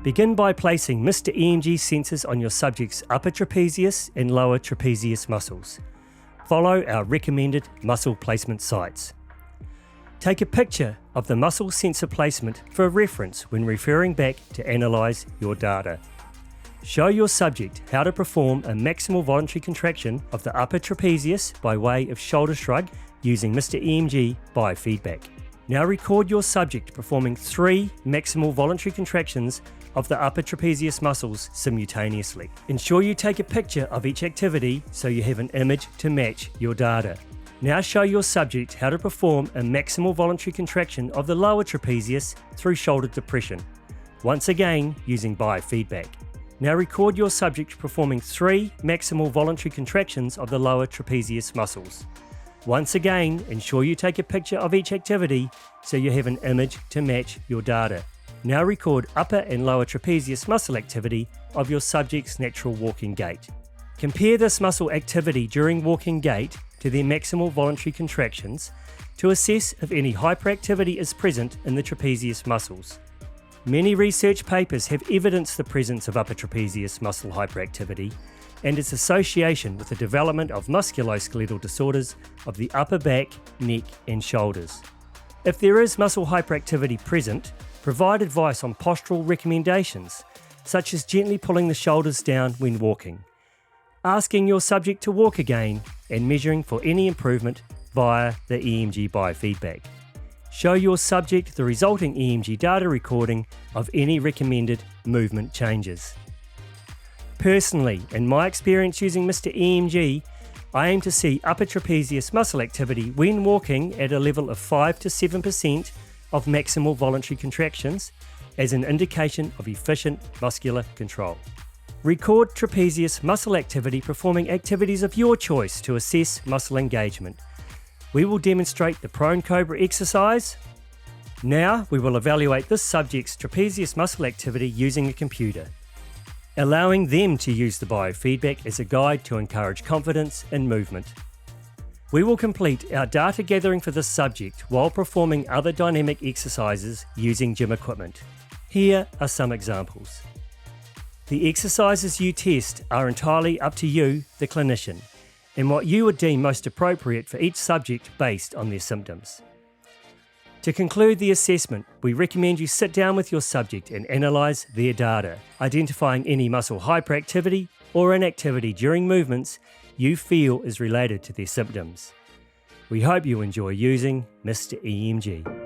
Begin by placing MR EMG sensors on your subject's upper trapezius and lower trapezius muscles. Follow our recommended muscle placement sites. Take a picture of the muscle sensor placement for reference when referring back to analyse your data. Show your subject how to perform a maximal voluntary contraction of the upper trapezius by way of shoulder shrug using MR EMG biofeedback. Now record your subject performing 3 maximal voluntary contractions of the upper trapezius muscles simultaneously. Ensure you take a picture of each activity so you have an image to match your data. Now show your subject how to perform a maximal voluntary contraction of the lower trapezius through shoulder depression, once again using biofeedback. Now record your subject performing 3 maximal voluntary contractions of the lower trapezius muscles. Once again, ensure you take a picture of each activity so you have an image to match your data. Now record upper and lower trapezius muscle activity of your subject's natural walking gait. Compare this muscle activity during walking gait to their maximal voluntary contractions to assess if any hyperactivity is present in the trapezius muscles. Many research papers have evidenced the presence of upper trapezius muscle hyperactivity and its association with the development of musculoskeletal disorders of the upper back, neck and shoulders. If there is muscle hyperactivity present, provide advice on postural recommendations, such as gently pulling the shoulders down when walking, asking your subject to walk again, and measuring for any improvement via the EMG biofeedback. Show your subject the resulting EMG data recording of any recommended movement changes. Personally, in my experience using MR EMG, I aim to see upper trapezius muscle activity when walking at a level of 5 to 7% of maximal voluntary contractions as an indication of efficient muscular control. Record trapezius muscle activity performing activities of your choice to assess muscle engagement. We will demonstrate the prone cobra exercise. Now we will evaluate this subject's trapezius muscle activity using a computer, allowing them to use the biofeedback as a guide to encourage confidence in movement. We will complete our data gathering for this subject while performing other dynamic exercises using gym equipment. Here are some examples. The exercises you test are entirely up to you, the clinician, and what you would deem most appropriate for each subject based on their symptoms. To conclude the assessment, we recommend you sit down with your subject and analyse their data, identifying any muscle hyperactivity or inactivity during movements you feel is related to their symptoms. We hope you enjoy using MR EMG.